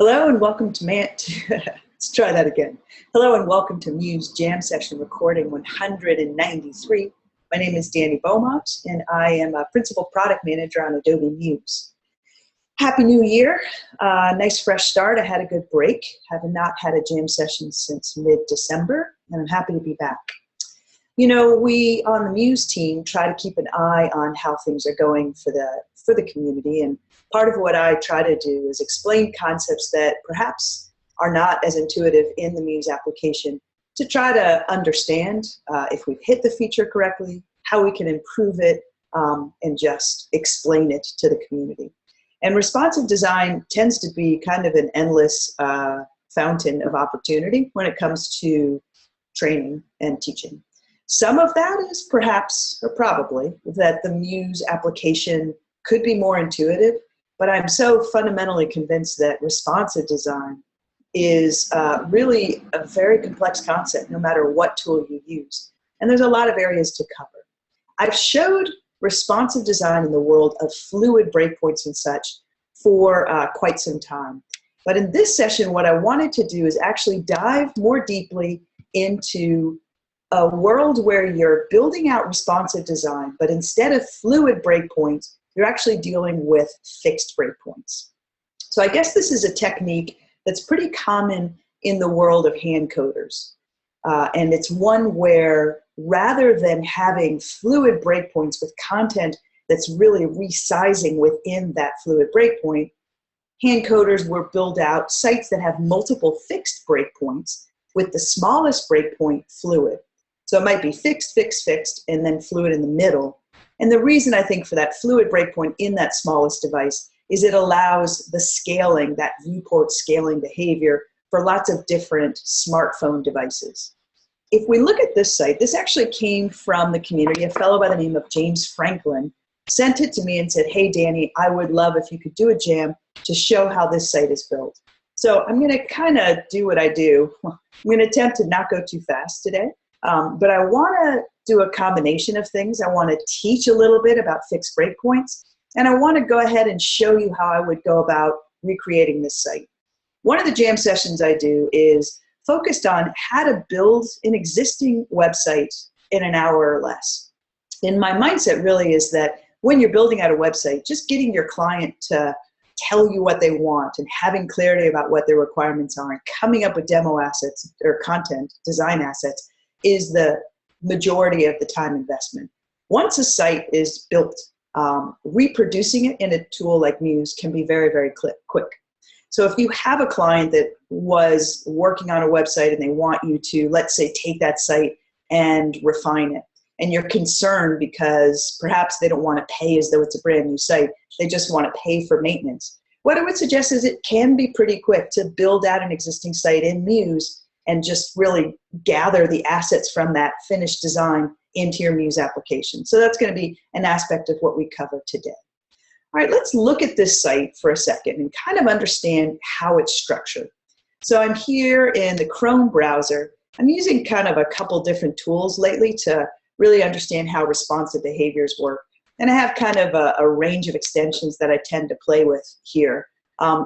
Hello and welcome to let's try that again. Hello and welcome to Muse Jam Session Recording 193. My name is Dani Beaumont and I am a Principal Product Manager on Adobe Muse. Happy New Year. Nice fresh start. I had a good break. Have not had a jam session since mid-December and I'm happy to be back. You know, we on the Muse team try to keep an eye on how things are going for the community, and part of what I try to do is explain concepts that perhaps are not as intuitive in the Muse application to try to understand if we've hit the feature correctly, how we can improve it, and just explain it to the community. And responsive design tends to be kind of an endless fountain of opportunity when it comes to training and teaching. Some of that is perhaps, or probably, that the Muse application could be more intuitive, but I'm so fundamentally convinced that responsive design is really a very complex concept no matter what tool you use. And there's a lot of areas to cover. I've showed responsive design in the world of fluid breakpoints and such for quite some time. But in this session, what I wanted to do is actually dive more deeply into a world where you're building out responsive design, but instead of fluid breakpoints, you're actually dealing with fixed breakpoints. So I guess this is a technique that's pretty common in the world of hand coders. And it's one where rather than having fluid breakpoints with content that's really resizing within that fluid breakpoint, hand coders will build out sites that have multiple fixed breakpoints with the smallest breakpoint fluid. So it might be fixed, fixed, fixed, and then fluid in the middle. And the reason I think for that fluid breakpoint in that smallest device is it allows the scaling, that viewport scaling behavior for lots of different smartphone devices. If we look at this site, this actually came from the community. A fellow by the name of James Franklin sent it to me and said, hey, Dani, I would love if you could do a jam to show how this site is built. So I'm going to kind of do what I do. I'm going to attempt to not go too fast today. But I want to do a combination of things. I want to teach a little bit about fixed breakpoints, and I want to go ahead and show you how I would go about recreating this site. One of the jam sessions I do is focused on how to build an existing website in an hour or less. And my mindset really is that when you're building out a website, just getting your client to tell you what they want and having clarity about what their requirements are and coming up with demo assets or content, design assets, is the majority of the time investment. Once a site is built, reproducing it in a tool like Muse can be very, very quick. So if you have a client that was working on a website and they want you to, let's say, take that site and refine it, and you're concerned because perhaps they don't want to pay as though it's a brand new site, they just want to pay for maintenance. What I would suggest is it can be pretty quick to build out an existing site in Muse and just really gather the assets from that finished design into your Muse application. So that's going to be an aspect of what we cover today. All right, let's look at this site for a second and kind of understand how it's structured. So I'm here in the Chrome browser. I'm using kind of a couple different tools lately to really understand how responsive behaviors work. And I have kind of a range of extensions that I tend to play with here.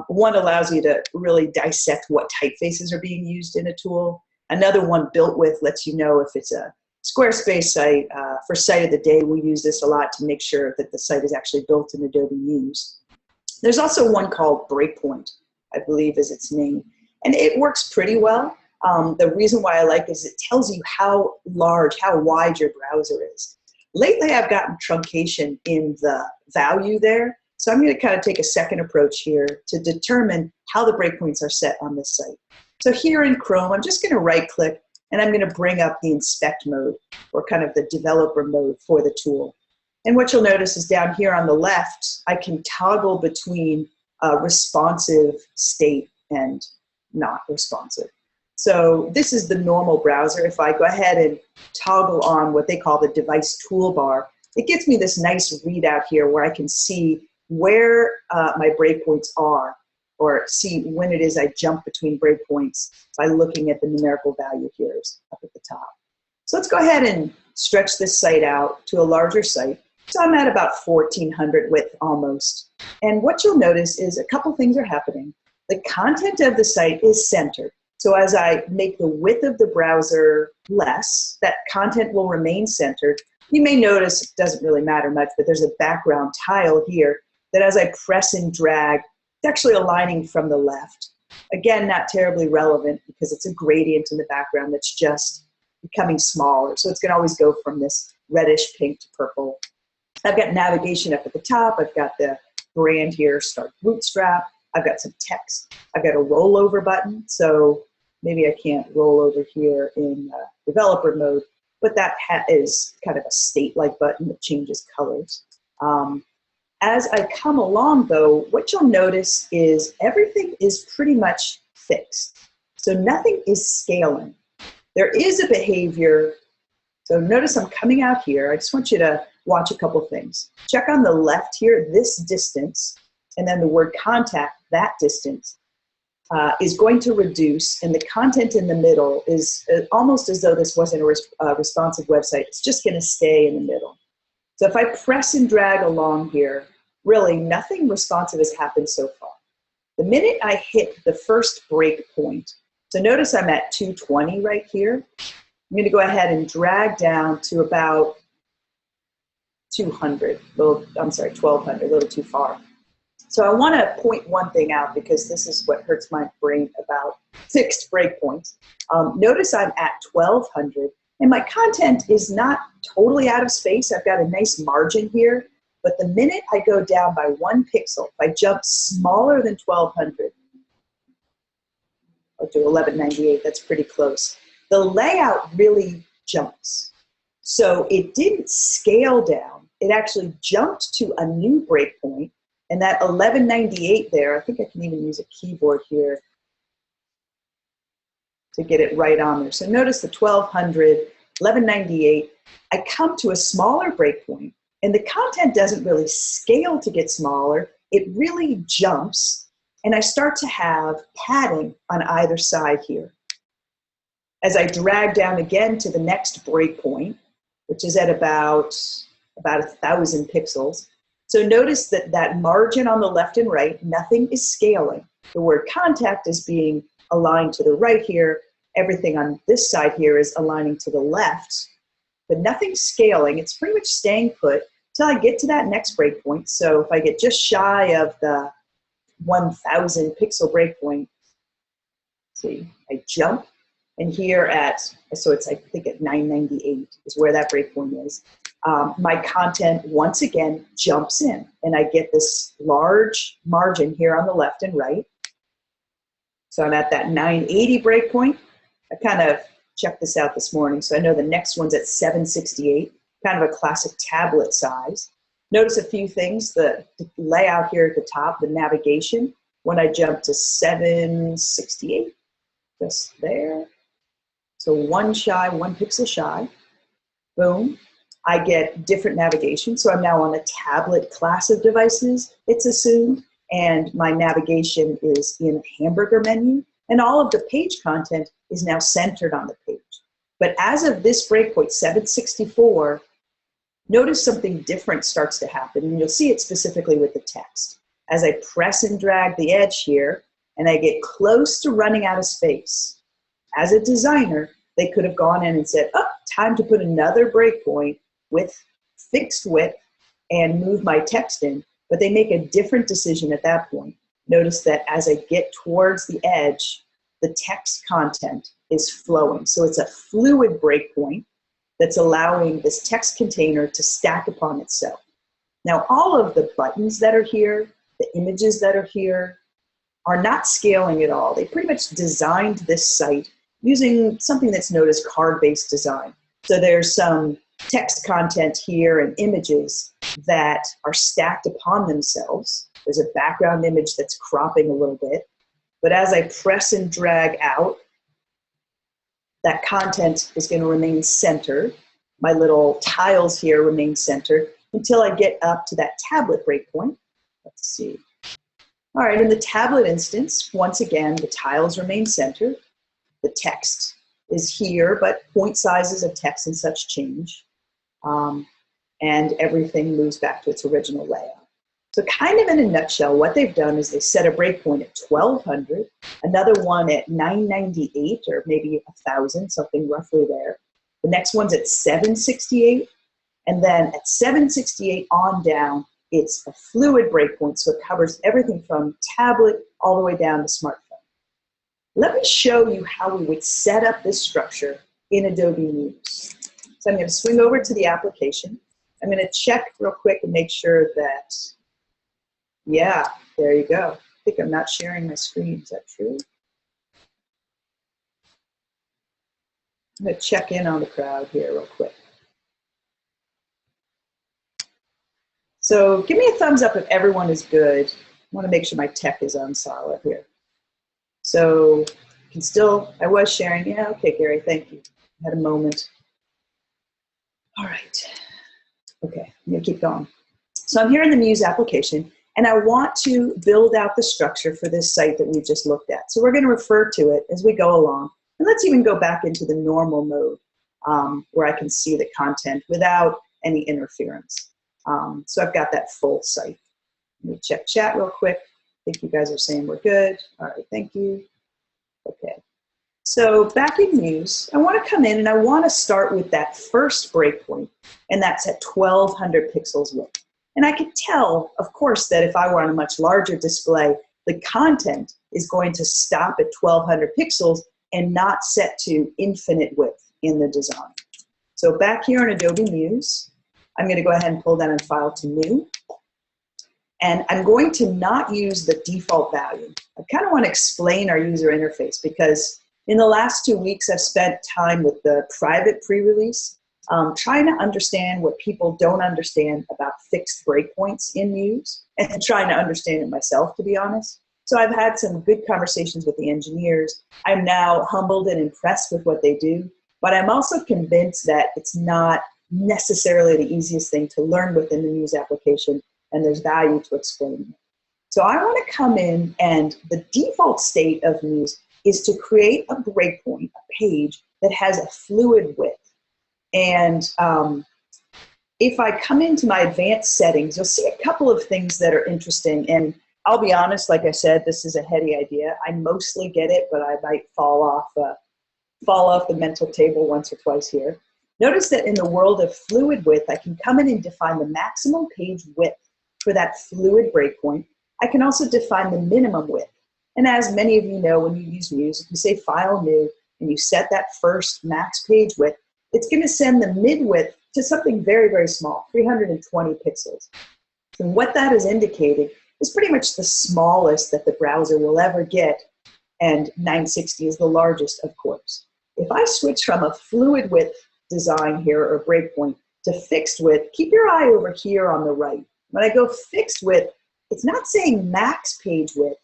One allows you to really dissect what typefaces are being used in a tool. Another one built with lets you know if it's a Squarespace site. For Site of the Day, we use this a lot to make sure that the site is actually built in Adobe Muse. There's also one called Breakpoint, I believe is its name. And it works pretty well. The reason why I like it is it tells you how large, how wide your browser is. Lately, I've gotten truncation in the value there. So I'm going to kind of take a second approach here to determine how the breakpoints are set on this site. So here in Chrome, I'm just going to right-click, and I'm going to bring up the inspect mode, or kind of the developer mode for the tool. And what you'll notice is down here on the left, I can toggle between responsive state and not responsive. So this is the normal browser. If I go ahead and toggle on what they call the device toolbar, it gives me this nice readout here where I can see where my breakpoints are, or see when it is I jump between breakpoints by looking at the numerical value here up at the top. So let's go ahead and stretch this site out to a larger site. So I'm at about 1400 width almost. And what you'll notice is a couple things are happening. The content of the site is centered. So as I make the width of the browser less, that content will remain centered. You may notice it doesn't really matter much, but there's a background tile here that as I press and drag, it's actually aligning from the left. Again, not terribly relevant because it's a gradient in the background that's just becoming smaller. So it's going to always go from this reddish pink to purple. I've got navigation up at the top. I've got the brand here, Start Bootstrap. I've got some text. I've got a rollover button. So maybe I can't roll over here in developer mode, but that is kind of a state-like button that changes colors. As I come along, though, what you'll notice is everything is pretty much fixed. So nothing is scaling. There is a behavior. So notice I'm coming out here. I just want you to watch a couple things. Check on the left here, this distance, and then the word contact, that distance, is going to reduce, and the content in the middle is almost as though this wasn't a responsive website. It's just going to stay in the middle. So if I press and drag along here, really nothing responsive has happened so far. The minute I hit the first breakpoint, so notice I'm at 220 right here. I'm going to go ahead and drag down to about 200, 1200, a little too far. So I want to point one thing out because this is what hurts my brain about fixed breakpoints. Notice I'm at 1200 and my content is not totally out of space. I've got a nice margin here, but the minute I go down by 1 pixel, if I jump smaller than 1200, I'll do 1198, that's pretty close. The layout really jumps. So it didn't scale down. It actually jumped to a new breakpoint. And that 1198 there, I think I can even use a keyboard here to get it right on there. So notice the 1200, 1198, I come to a smaller breakpoint, and the content doesn't really scale to get smaller. It really jumps, and I start to have padding on either side here. As I drag down again to the next breakpoint, which is at about 1,000 pixels, so notice that that margin on the left and right, nothing is scaling. The word contact is being aligned to the right here. Everything on this side here is aligning to the left, but nothing's scaling. It's pretty much staying put till I get to that next breakpoint. So if I get just shy of the 1,000 pixel breakpoint, see, I jump, and here at, so it's I think at 998 is where that breakpoint is. My content once again jumps in, and I get this large margin here on the left and right. So I'm at that 980 breakpoint. I kind of checked this out this morning, so I know the next one's at 768, kind of a classic tablet size. Notice a few things, the layout here at the top, the navigation, when I jump to 768, just there. So 1 pixel shy, boom. I get different navigation, so I'm now on a tablet class of devices, it's assumed, and my navigation is in a hamburger menu, and all of the page content is now centered on the page. But as of this breakpoint, 764, notice something different starts to happen, and you'll see it specifically with the text. As I press and drag the edge here, and I get close to running out of space, as a designer, they could have gone in and said, oh, time to put another breakpoint with fixed width and move my text in, but they make a different decision at that point. Notice that as I get towards the edge, the text content is flowing. So it's a fluid breakpoint that's allowing this text container to stack upon itself. Now, all of the buttons that are here, the images that are here, are not scaling at all. They pretty much designed this site using something that's known as card-based design. So there's some text content here and images that are stacked upon themselves. There's a background image that's cropping a little bit. But as I press and drag out, that content is going to remain centered. My little tiles here remain centered until I get up to that tablet breakpoint. Let's see. All right, in the tablet instance, once again, the tiles remain centered. The text is here, but point sizes of text and such change. And everything moves back to its original layout. So kind of in a nutshell, what they've done is they set a breakpoint at 1200, another one at 998 or maybe 1000, something roughly there. The next one's at 768, and then at 768 on down, it's a fluid breakpoint, so it covers everything from tablet all the way down to smartphone. Let me show you how we would set up this structure in Adobe Muse. So I'm going to swing over to the application. I'm going to check real quick and make sure that, yeah, there you go. I think I'm not sharing my screen. Is that true? I'm going to check in on the crowd here real quick. So give me a thumbs up if everyone is good. I want to make sure my tech is on solid here. So you can still, I was sharing. Yeah, okay, Gary, thank you. I had a moment. All right. Okay, I'm going to keep going. So I'm here in the Muse application, and I want to build out the structure for this site that we just looked at. So we're going to refer to it as we go along. And let's even go back into the normal mode where I can see the content without any interference. So I've got that full site. Let me check chat real quick. I think you guys are saying we're good. All right, thank you. Okay. So back in Muse, I want to come in and I want to start with that first breakpoint, and that's at 1200 pixels width. And I could tell, of course, that if I were on a much larger display, the content is going to stop at 1200 pixels and not set to infinite width in the design. So back here in Adobe Muse, I'm going to go ahead and pull down and file to new. And I'm going to not use the default value. I kind of want to explain our user interface because in the last 2 weeks, I've spent time with the private pre-release, trying to understand what people don't understand about fixed breakpoints in Muse, and trying to understand it myself, to be honest. So I've had some good conversations with the engineers. I'm now humbled and impressed with what they do, but I'm also convinced that it's not necessarily the easiest thing to learn within the Muse application, and there's value to explaining it. So I want to come in, and the default state of Muse is to create a breakpoint, a page that has a fluid width. And if I come into my advanced settings, you'll see a couple of things that are interesting. And I'll be honest, like I said, this is a heady idea. I mostly get it, but I might fall off the mental table once or twice here. Notice that in the world of fluid width, I can come in and define the maximum page width for that fluid breakpoint. I can also define the minimum width. And as many of you know, when you use Muse, if you say File New and you set that first max page width, it's going to send the mid width to something very, very small, 320 pixels. And what that is indicating is pretty much the smallest that the browser will ever get, and 960 is the largest, of course. If I switch from a fluid width design here, or breakpoint, to fixed width, keep your eye over here on the right. When I go fixed width, it's not saying max page width,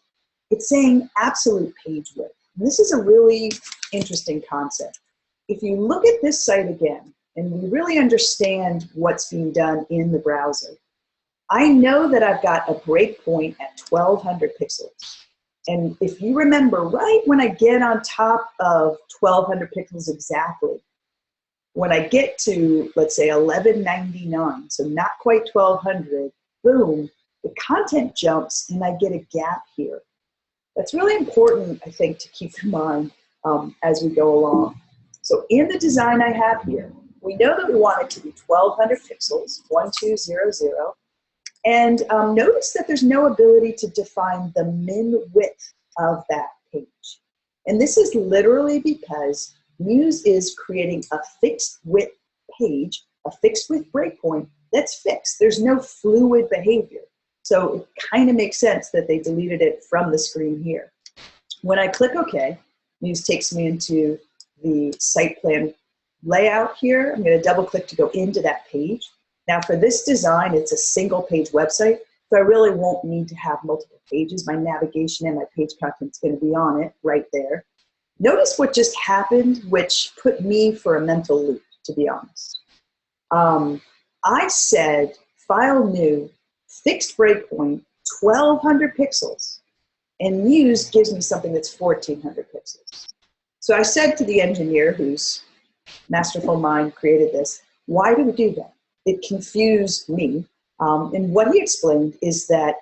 it's saying absolute page width. And this is a really interesting concept. If you look at this site again, and we really understand what's being done in the browser, I know that I've got a breakpoint at 1200 pixels. And if you remember, right when I get on top of 1200 pixels exactly, when I get to, let's say, 1199, so not quite 1200, boom, the content jumps and I get a gap here. That's really important, I think, to keep in mind as we go along. So in the design I have here, we know that we want it to be 1200 pixels, 1200, and notice that there's no ability to define the min width of that page. And this is literally because Muse is creating a fixed width page, a fixed width breakpoint that's fixed. There's no fluid behavior. So it kind of makes sense that they deleted it from the screen here. When I click OK, Muse takes me into the site plan layout here. I'm going to double click to go into that page. Now for this design, it's a single page website, so I really won't need to have multiple pages. My navigation and my page content is going to be on it right there. Notice what just happened, which put me for a mental loop, to be honest. I said, File New, fixed breakpoint, 1200 pixels, and Muse gives me something that's 1400 pixels. So I said to the engineer, whose masterful mind created this, why do we do that? It confused me, And what he explained is that,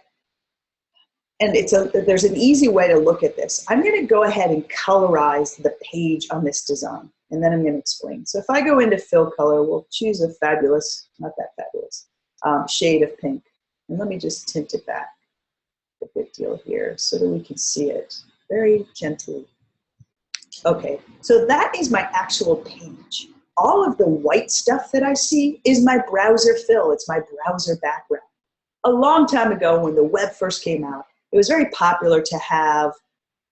and there's an easy way to look at this. I'm going to go ahead and colorize the page on this design, and then I'm going to explain. So if I go into fill color, we'll choose a fabulous, not that fabulous, shade of pink. And let me just tint it back a good deal here so that we can see it very gently. Okay, so that is my actual page. All of the white stuff that I see is my browser fill. It's my browser background. A long time ago when the web first came out, it was very popular to have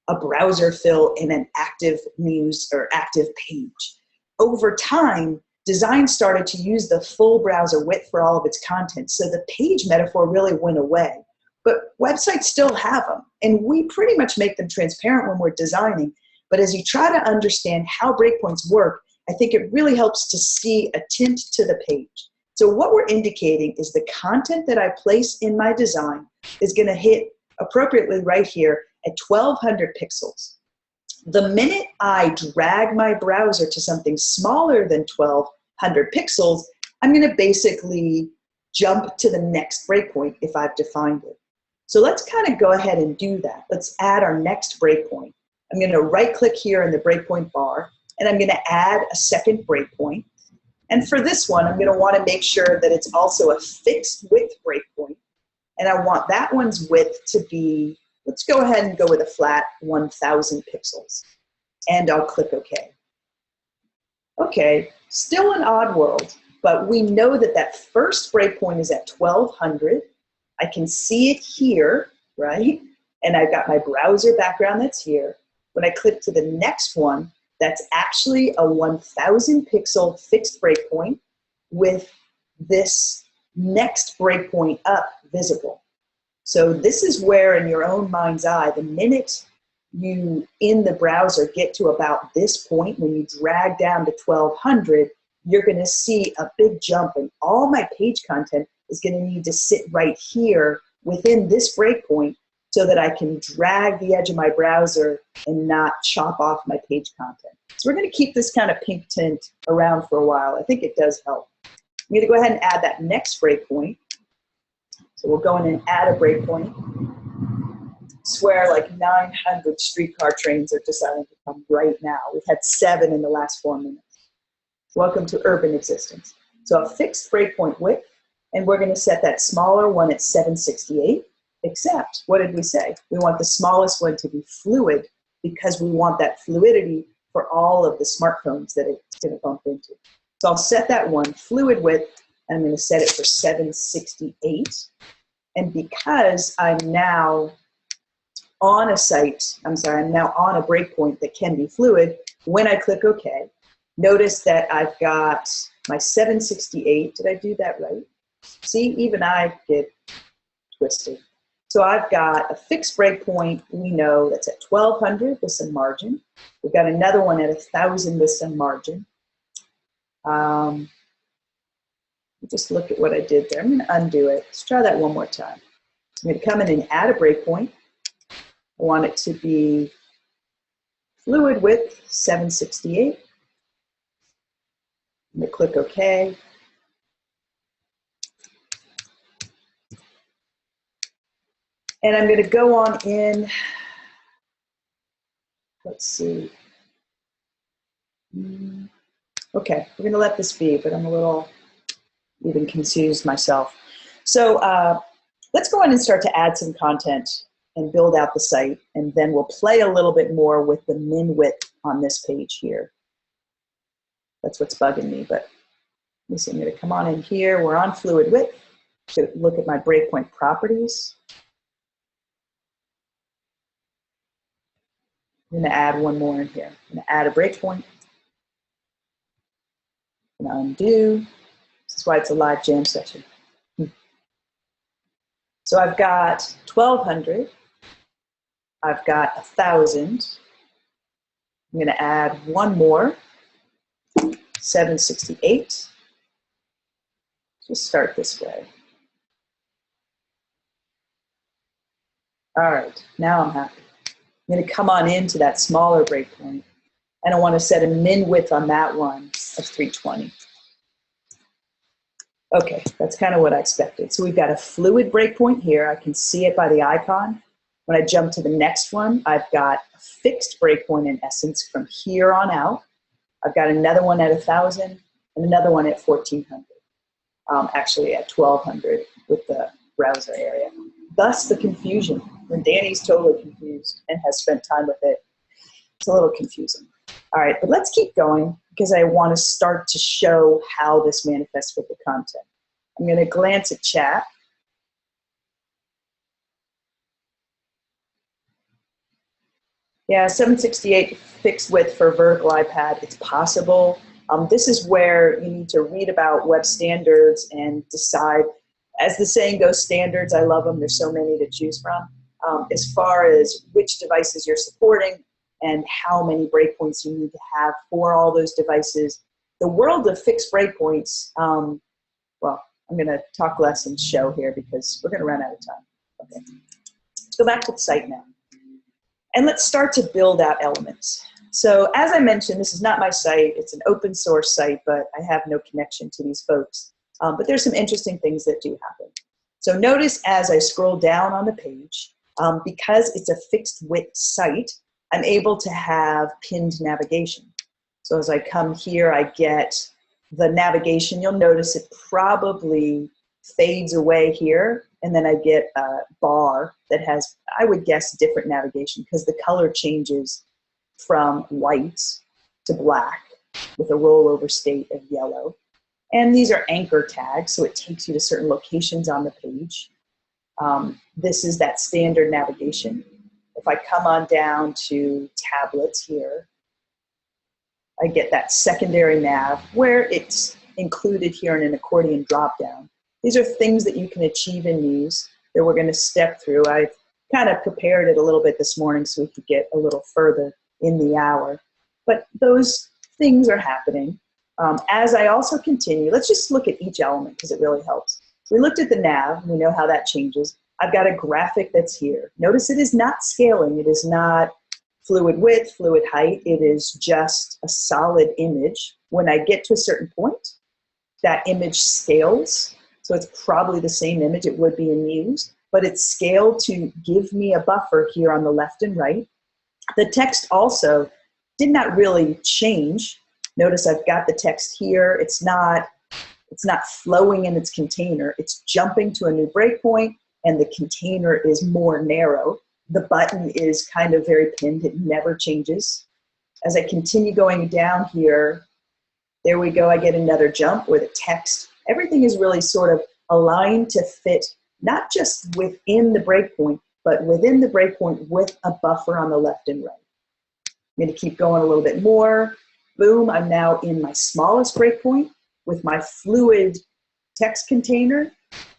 a browser fill in an active Muse or active page. Over time, design started to use the full browser width for all of its content, so the page metaphor really went away. But websites still have them, and we pretty much make them transparent when we're designing. But as you try to understand how breakpoints work, I think it really helps to see a tint to the page. So what we're indicating is the content that I place in my design is going to hit appropriately right here at 1200 pixels. The minute I drag my browser to something smaller than 1200 pixels, I'm going to basically jump to the next breakpoint if I've defined it. So let's kind of go ahead and do that. Let's add our next breakpoint. I'm going to right click here in the breakpoint bar, and I'm going to add a second breakpoint. And for this one, I'm going to want to make sure that it's also a fixed width breakpoint. And I want that one's width to be, let's go ahead and go with a flat 1000 pixels. And I'll click OK. Okay, still an odd world, but we know that that first breakpoint is at 1200. I can see it here, right? And I've got my browser background that's here. When I click to the next one, that's actually a 1000 pixel fixed breakpoint with this next breakpoint up visible. So this is where, in your own mind's eye, the minute you in the browser get to about this point, when you drag down to 1200, you're going to see a big jump, and all my page content is going to need to sit right here within this breakpoint so that I can drag the edge of my browser and not chop off my page content. So we're going to keep this kind of pink tint around for a while. I think it does help. I'm going to go ahead and add that next breakpoint. So we'll go in and add a breakpoint. I swear like 900 streetcar trains are deciding to come right now. We've had 7 in the last 4 minutes. Welcome to urban existence. So a fixed breakpoint width, and we're going to set that smaller one at 768. Except, what did we say? We want the smallest one to be fluid because we want that fluidity for all of the smartphones that it's going to bump into. So I'll set that one fluid width, and I'm going to set it for 768. And because I'm now on a site, I'm now on a breakpoint that can be fluid, when I click OK, notice that I've got my 768. Did I do that right? See, even I get twisted. So I've got a fixed breakpoint, we know, that's at 1200 with some margin. We've got another one at 1000 with some margin. Just look at what I did there. I'm going to undo it. Let's try that one more time. So I'm going to come in and add a breakpoint. I want it to be fluid width 768. I'm going to click OK. And I'm going to go on in, let's see. Okay, we're going to let this be, but I'm a little even confused myself. So let's go on and start to add some content and build out the site, and then we'll play a little bit more with the min width on this page here. That's what's bugging me, but let me see, I'm going to come on in here. We're on fluid width. I'm going to look at my breakpoint properties. I'm going to add one more in here. I'm going to add a breakpoint. I'm going to undo. This is why it's a live jam session. So I've got 1200. I've got 1000. I'm going to add one more, 768. Just start this way. All right, now I'm happy. I'm going to come on into that smaller breakpoint, and I want to set a min width on that one of 320. Okay, that's kind of what I expected. So we've got a fluid breakpoint here. I can see it by the icon. When I jump to the next one, I've got a fixed breakpoint in essence from here on out. I've got another one at 1,000 and another one at 1,400. Actually at 1,200 with the browser area. Thus the confusion. When Danny's totally confused and has spent time with it, it's a little confusing. All right, but let's keep going because I want to start to show how this manifests with the content. I'm going to glance at chat. Yeah, 768 fixed width for vertical iPad. It's possible. This is where you need to read about web standards and decide. As the saying goes, standards, I love them. There's so many to choose from. As far as which devices you're supporting and how many breakpoints you need to have for all those devices. The world of fixed breakpoints, well, I'm going to talk less and show here because we're going to run out of time. Okay. Let's go back to the site now. And let's start to build out elements. So as I mentioned, this is not my site. It's an open source site, but I have no connection to these folks. But there's some interesting things that do happen. So notice as I scroll down on the page, because it's a fixed width site, I'm able to have pinned navigation. So as I come here, I get the navigation. You'll notice it probably fades away here, and then I get a bar that has, I would guess, different navigation because the color changes from white to black with a rollover state of yellow. And these are anchor tags, so it takes you to certain locations on the page. This is that standard navigation. If I come on down to tablets here, I get that secondary nav where it's included here in an accordion dropdown. These are things that you can achieve in Muse that we're going to step through. I've kind of prepared it a little bit this morning so we could get a little further in the hour. But those things are happening. As I also continue, let's just look at each element because it really helps. We looked at the nav. We know how that changes. I've got a graphic that's here. Notice it is not scaling. It is not fluid width, fluid height. It is just a solid image. When I get to a certain point, that image scales. So it's probably the same image it would be in Muse, but it's scaled to give me a buffer here on the left and right. The text also did not really change. Notice I've got the text here. It's not flowing in its container. It's jumping to a new breakpoint, and the container is more narrow. The button is kind of very pinned. It never changes. As I continue going down here, there we go. I get another jump where the text, everything is really sort of aligned to fit not just within the breakpoint, but within the breakpoint with a buffer on the left and right. I'm going to keep going a little bit more. Boom, I'm now in my smallest breakpoint with my fluid text container.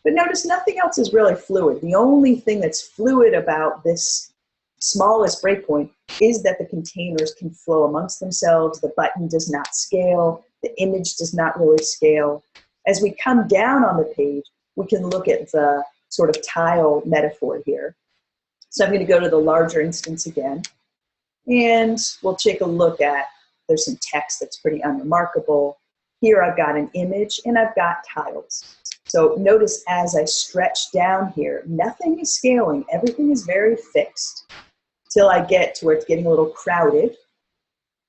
But notice nothing else is really fluid. The only thing that's fluid about this smallest breakpoint is that the containers can flow amongst themselves. The button does not scale. The image does not really scale. As we come down on the page, we can look at the sort of tile metaphor here. So I'm going to go to the larger instance again, and we'll take a look at, there's some text that's pretty unremarkable. Here I've got an image and I've got tiles. So notice as I stretch down here, nothing is scaling. Everything is very fixed till I get to where it's getting a little crowded.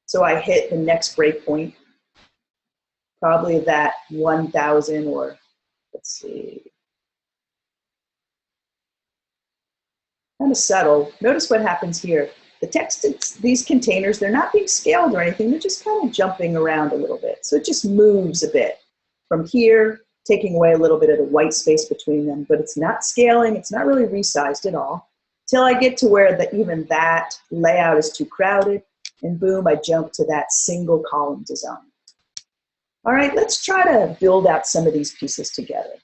So I hit the next breakpoint, probably that 1,000 or let's see, kind of subtle. Notice what happens here. The text, these containers, they're not being scaled or anything. They're just kind of jumping around a little bit. So it just moves a bit from here, taking away a little bit of the white space between them, but it's not scaling. It's not really resized at all till I get to where even that layout is too crowded, and boom, I jump to that single column design. All right, let's try to build out some of these pieces together.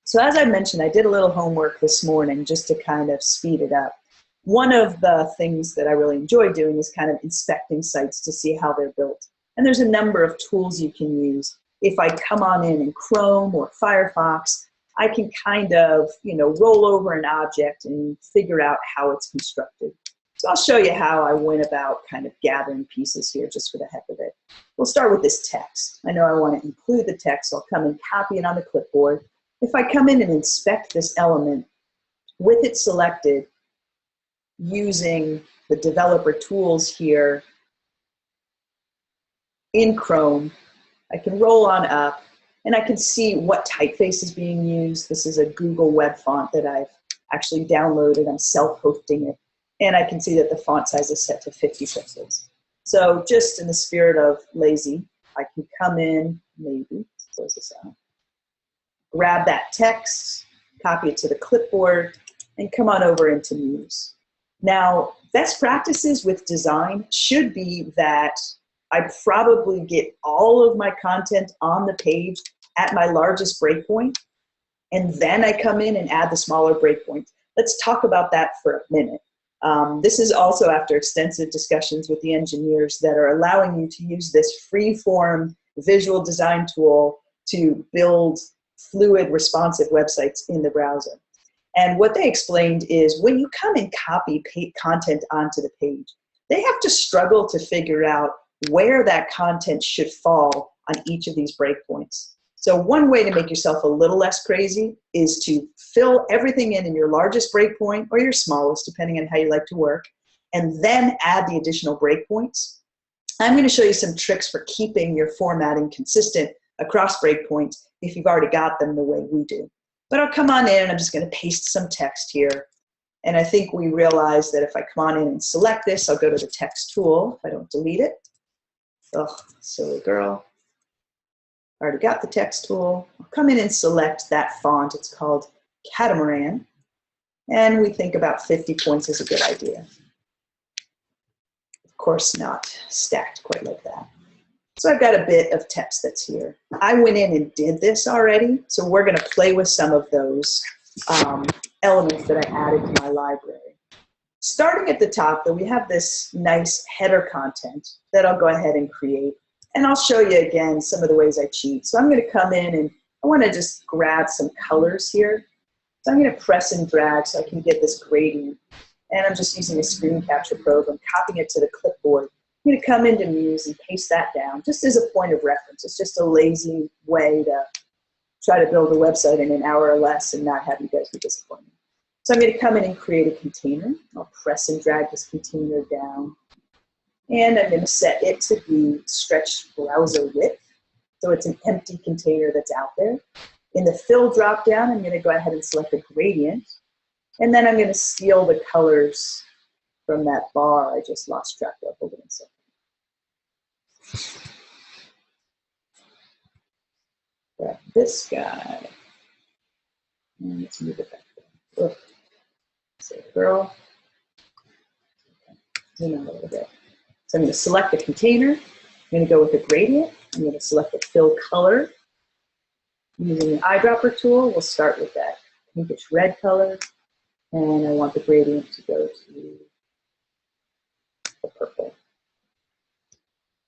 So as I mentioned, I did a little homework this morning just to kind of speed it up. One of the things that I really enjoy doing is kind of inspecting sites to see how they're built. And there's a number of tools you can use. If I come on in Chrome or Firefox, I can kind of, roll over an object and figure out how it's constructed. So I'll show you how I went about kind of gathering pieces here just for the heck of it. We'll start with this text. I know I want to include the text, so I'll come and copy it on the clipboard. If I come in and inspect this element with it selected using the developer tools here in Chrome, I can roll on up and I can see what typeface is being used. This is a Google web font that I've actually downloaded. I'm self-hosting it. And I can see that the font size is set to 50 pixels. So just in the spirit of lazy, I can come in, maybe, let's close this out, grab that text, copy it to the clipboard, and come on over into Muse. Now, best practices with design should be that I probably get all of my content on the page at my largest breakpoint, and then I come in and add the smaller breakpoints. Let's talk about that for a minute. This is also after extensive discussions with the engineers that are allowing you to use this free-form visual design tool to build fluid, responsive websites in the browser. And what they explained is when you come and copy content onto the page, they have to struggle to figure out where that content should fall on each of these breakpoints. So one way to make yourself a little less crazy is to fill everything in your largest breakpoint or your smallest, depending on how you like to work, and then add the additional breakpoints. I'm going to show you some tricks for keeping your formatting consistent across breakpoints if you've already got them the way we do. But I'll come on in and I'm just going to paste some text here. And I think we realize that if I come on in and select this, I'll go to the text tool if I don't delete it. Oh, silly girl. I already got the text tool. I'll come in and select that font. It's called Catamaran. And we think about 50 points is a good idea. Of course not stacked quite like that. So I've got a bit of text that's here. I went in and did this already, so we're going to play with some of those elements that I added to my library. Starting at the top, though, we have this nice header content that I'll go ahead and create. And I'll show you again some of the ways I cheat. So I'm going to come in and I want to just grab some colors here. So I'm going to press and drag so I can get this gradient. And I'm just using a screen capture program, copying it to the clipboard. I'm going to come into Muse and paste that down just as a point of reference. It's just a lazy way to try to build a website in an hour or less and not have you guys be disappointed. So I'm going to come in and create a container. I'll press and drag this container down. And I'm going to set it to be stretched browser width. So it's an empty container that's out there. In the fill dropdown, I'm going to go ahead and select a gradient. And then I'm going to steal the colors from that bar I just lost track of. Hold on a second. Grab this guy. And let's move it back there. Say girl. Zoom out a little bit. So I'm going to select the container. I'm going to go with a gradient. I'm going to select the fill color. Using the eyedropper tool, we'll start with that pinkish red color. And I want the gradient to go to the purple.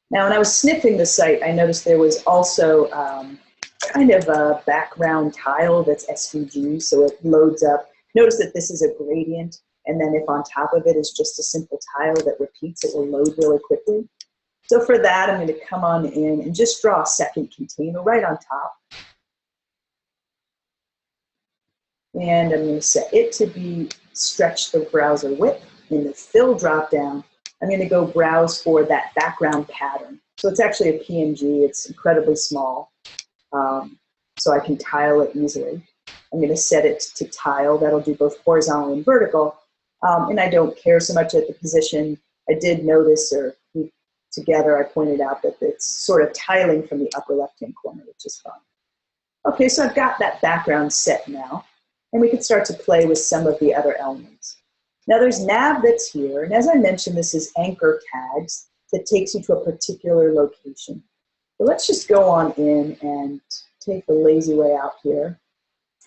Now, when I was sniffing the site, I noticed there was also kind of a background tile that's SVG, so it loads up. Notice that this is a gradient. And then if on top of it is just a simple tile that repeats, it will load really quickly. So for that, I'm going to come on in and just draw a second container right on top. And I'm going to set it to be stretch the browser width. In the fill dropdown, I'm going to go browse for that background pattern. So it's actually a PNG. It's incredibly small, so I can tile it easily. I'm going to set it to tile. That'll do both horizontal and vertical. And I don't care so much at the position. I did notice, or together I pointed out that it's sort of tiling from the upper left-hand corner, which is fun. Okay, so I've got that background set now. And we can start to play with some of the other elements. Now there's nav that's here, and as I mentioned, this is anchor tags that takes you to a particular location. So let's just go on in and take the lazy way out here.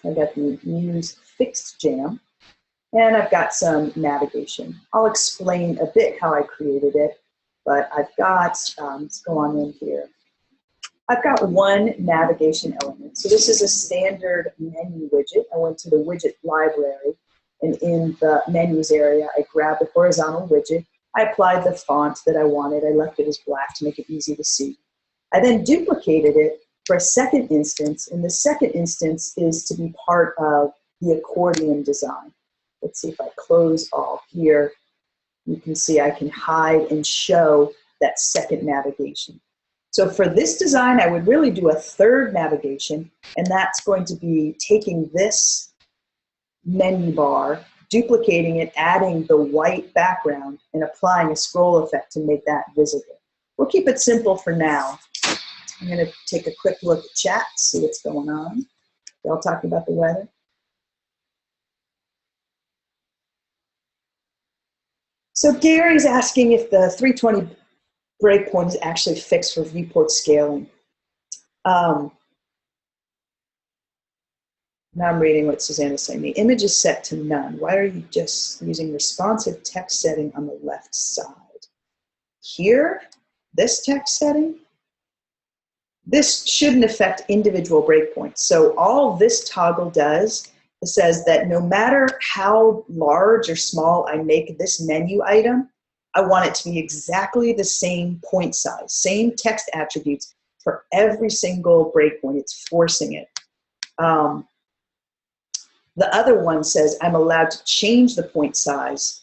I've got the Muse fixed jam, and I've got some navigation. I'll explain a bit how I created it, but I've got, let's go on in here. I've got one navigation element. So this is a standard menu widget. I went to the widget library, and in the menus area, I grabbed the horizontal widget. I applied the font that I wanted. I left it as black to make it easy to see. I then duplicated it for a second instance, and the second instance is to be part of the accordion design. Let's see if I close all here. You can see I can hide and show that second navigation. So for this design, I would really do a third navigation, and that's going to be taking this menu bar, duplicating it, adding the white background, and applying a scroll effect to make that visible. We'll keep it simple for now. I'm going to take a quick look at chat, see what's going on. They're all talking about the weather. So Gary's asking if the 320 breakpoint is actually fixed for viewport scaling. Now I'm reading what Susanna's saying. The image is set to none. Why are you just using responsive text setting on the left side? Here, this text setting, this shouldn't affect individual breakpoints. So all this toggle does is says that no matter how large or small I make this menu item, I want it to be exactly the same point size, same text attributes for every single breakpoint. It's forcing it. The other one says I'm allowed to change the point size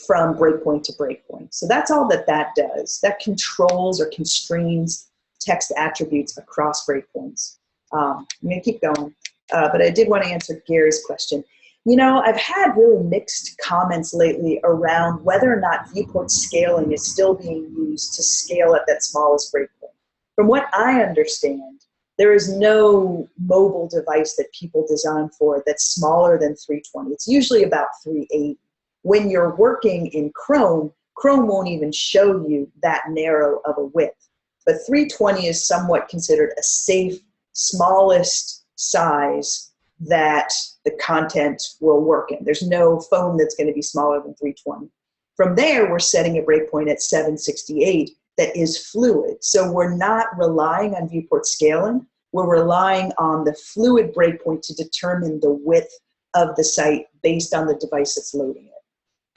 from breakpoint to breakpoint. So that's all that that does. That controls or constrains text attributes across breakpoints. I'm going to keep going, but I did want to answer Gary's question. You know, I've had really mixed comments lately around whether or not viewport scaling is still being used to scale at that smallest breakpoint. From what I understand, there is no mobile device that people design for that's smaller than 320. It's usually about 380. When you're working in Chrome, Chrome won't even show you that narrow of a width. But 320 is somewhat considered a safe, smallest size that the content will work in. There's no phone that's going to be smaller than 320. From there, we're setting a breakpoint at 768 that is fluid. So we're not relying on viewport scaling. We're relying on the fluid breakpoint to determine the width of the site based on the device that's loading it.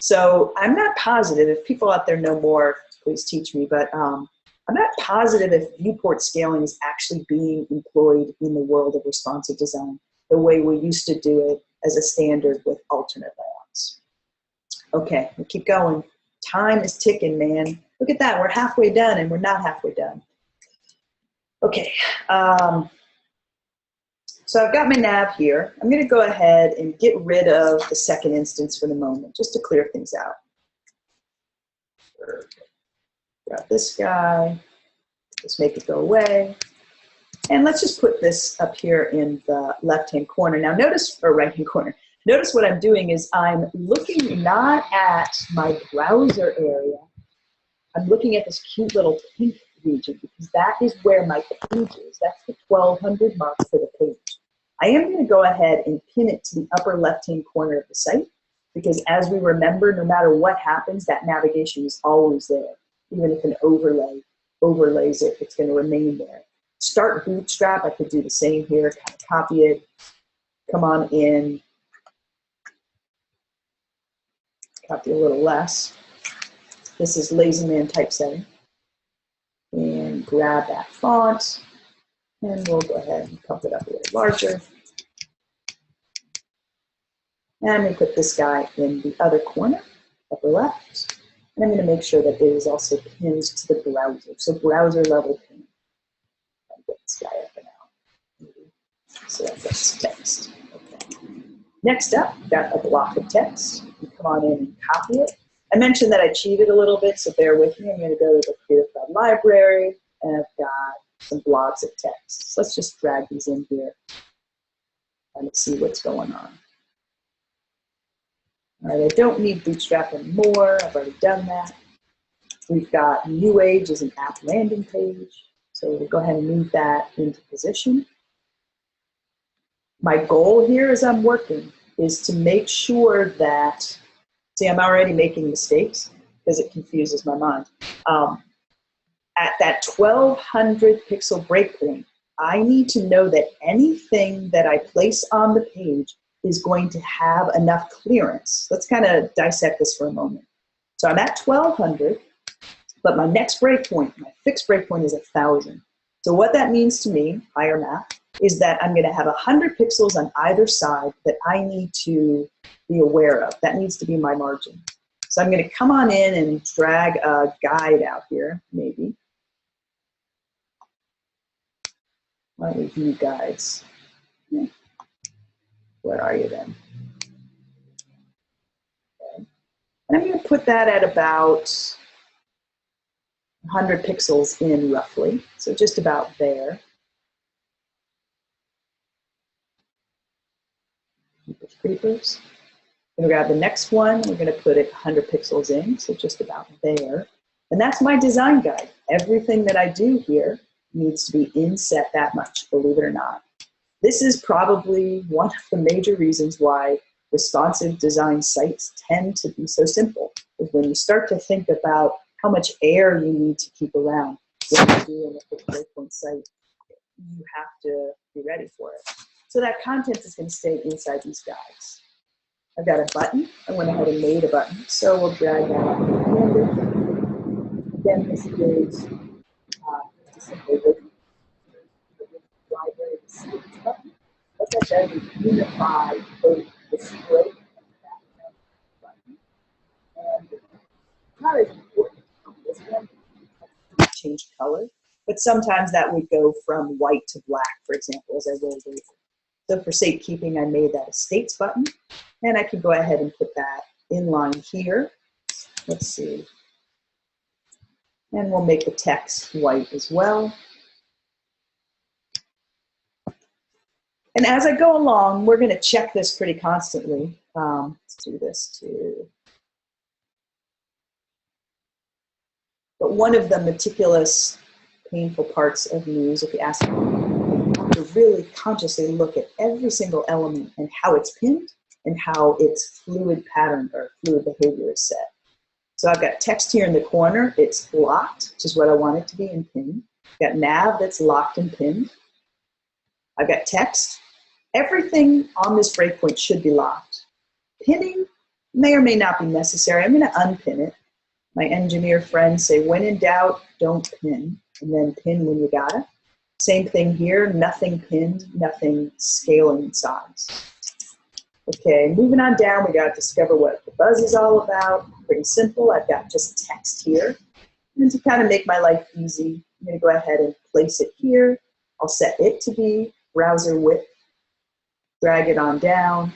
So I'm not positive. If people out there know more, please teach me. But I'm not positive if viewport scaling is actually being employed in the world of responsive design the way we used to do it as a standard with alternate layouts. Okay, we'll keep going. Time is ticking, man. Look at that, we're halfway done and we're not halfway done. Okay, so I've got my nav here. I'm gonna go ahead and get rid of the second instance for the moment, just to clear things out. Grab this guy, just make it go away. And let's just put this up here in the left-hand corner. Now notice, or right-hand corner, notice what I'm doing is I'm looking not at my browser area, I'm looking at this cute little pink region because that is where my page is. That's the 1200 mark for the page. I am going to go ahead and pin it to the upper left-hand corner of the site because as we remember, no matter what happens, that navigation is always there. Even if an overlay overlays it, it's going to remain there. Start Bootstrap, I could do the same here, kind of copy it, come on in, copy a little less. This is Lazy Man typesetting. And grab that font, and we'll go ahead and pump it up a little larger. And I'm going to put this guy in the other corner, upper left. And I'm going to make sure that it is also pinned to the browser. So browser level pin. I'll get this guy up and out. So that's text. Okay. Next up, I've got a block of text. You come on in and copy it. I mentioned that I cheated a little bit, so bear with me. I'm going to go to the Creative Cloud library, and I've got some blobs of text. So let's just drag these in here and see what's going on. All right, I don't need Bootstrap anymore. I've already done that. We've got New Age as an app landing page. So we'll go ahead and move that into position. My goal here as I'm working is to make sure that, see, I'm already making mistakes because it confuses my mind. At that 1200 pixel breakpoint, I need to know that anything that I place on the page is going to have enough clearance. Let's kind of dissect this for a moment. So I'm at 1200, but my next breakpoint, my fixed breakpoint is 1000. So what that means to me, higher math, is that I'm going to have 100 pixels on either side that I need to be aware of. That needs to be my margin. So I'm going to come on in and drag a guide out here, maybe. Why don't we view guides? Where are you then? Okay. And I'm going to put that at about 100 pixels in roughly, so just about there. Creepers, creepers. I'm going to grab the next one. We're going to put it 100 pixels in, so just about there. And that's my design guide. Everything that I do here needs to be inset that much, believe it or not. This is probably one of the major reasons why responsive design sites tend to be so simple, is when you start to think about how much air you need to keep around when you're doing a fixed breakpoint site, you have to be ready for it. So that content is going to stay inside these guides. I've got a button. I went ahead and made a button, so we'll drag that out. Again, this is just a simple library button. What that does is unify both the stroke and the background button. And not as important on this one, change color, but sometimes that would go from white to black, for example, as I rolled over. So for safekeeping, I made that a states button, and I can go ahead and put that in line here. Let's see. And we'll make the text white as well. And as I go along, we're going to check this pretty constantly. Let's do this too. But one of the meticulous, painful parts of Muse, if you ask me, you have to really consciously look at every single element and how it's pinned and how its fluid pattern or fluid behavior is set. So I've got text here in the corner. It's locked, which is what I want it to be, and pinned. I've got nav that's locked and pinned. I've got text. Everything on this breakpoint should be locked. Pinning may or may not be necessary. I'm going to unpin it. My engineer friends say, when in doubt, don't pin, and then pin when you got it. Same thing here, nothing pinned, nothing scaling in size. Okay, moving on down, we got to discover what the buzz is all about. Pretty simple. I've got just text here. And to kind of make my life easy, I'm going to go ahead and place it here. I'll set it to be browser width, drag it on down,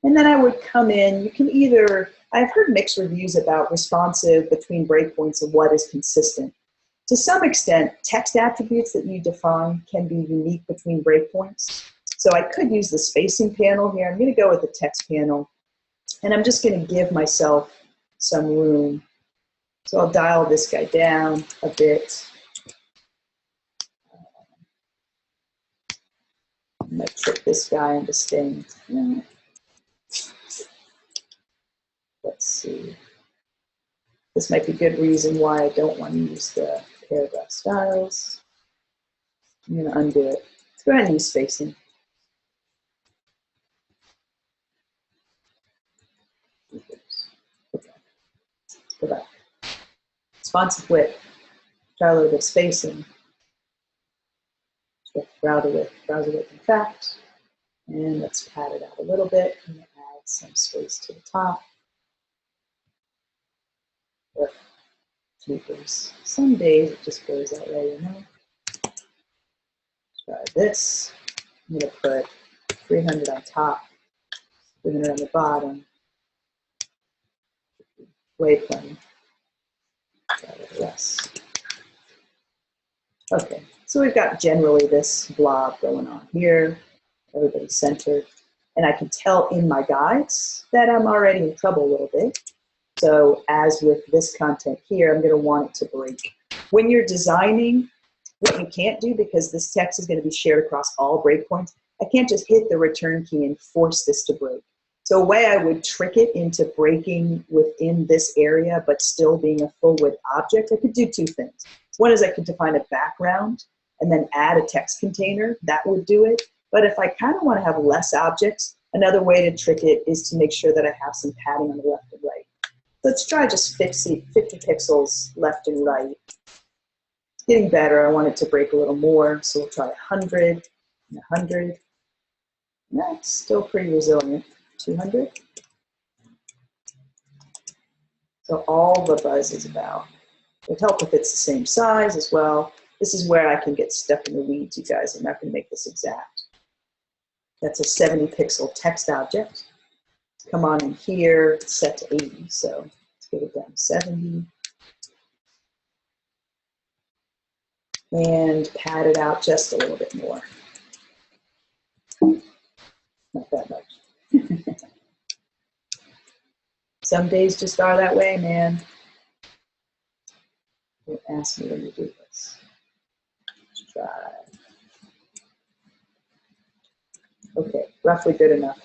and then I would come in. You can either, I've heard mixed reviews about responsive between breakpoints and what is consistent. To some extent, text attributes that you define can be unique between breakpoints. So I could use the spacing panel here. I'm going to go with the text panel, and I'm just going to give myself some room. So I'll dial this guy down a bit. I'm going to trick this guy into staying. Let's see. This might be a good reason why I don't want to use the paragraph styles. I'm going to undo it. Let's go ahead and use spacing. Okay. Let's go back. Responsive width. Try a little bit of spacing. Browser width, in fact. And let's pad it out a little bit and add some space to the top. Keepers. Some days it just goes that way, you know. Try this. I'm going to put 300 on top, 300 on the bottom. Way plenty. Try it less. Okay, so we've got generally this blob going on here. Everybody's centered. And I can tell in my guides that I'm already in trouble a little bit. So as with this content here, I'm going to want it to break. When you're designing, what you can't do, because this text is going to be shared across all breakpoints, I can't just hit the return key and force this to break. So a way I would trick it into breaking within this area, but still being a full width object, I could do two things. One is I could define a background and then add a text container. That would do it. But if I kind of want to have less objects, another way to trick it is to make sure that I have some padding on the left and right. Let's try just 50 pixels left and right. It's getting better. I want it to break a little more, so we'll try 100 and 100. That's still pretty resilient. 200. So all the buzz is about. It would help if it's the same size as well. This is where I can get stuck in the weeds, you guys. I'm not going to make this exact. That's a 70 pixel text object. Come on in here, it's set to 80, so let's get it down to 70. And pad it out just a little bit more. Not that much. Some days just are that way, man. Don't ask me when you do this. Let's try. Okay, roughly good enough.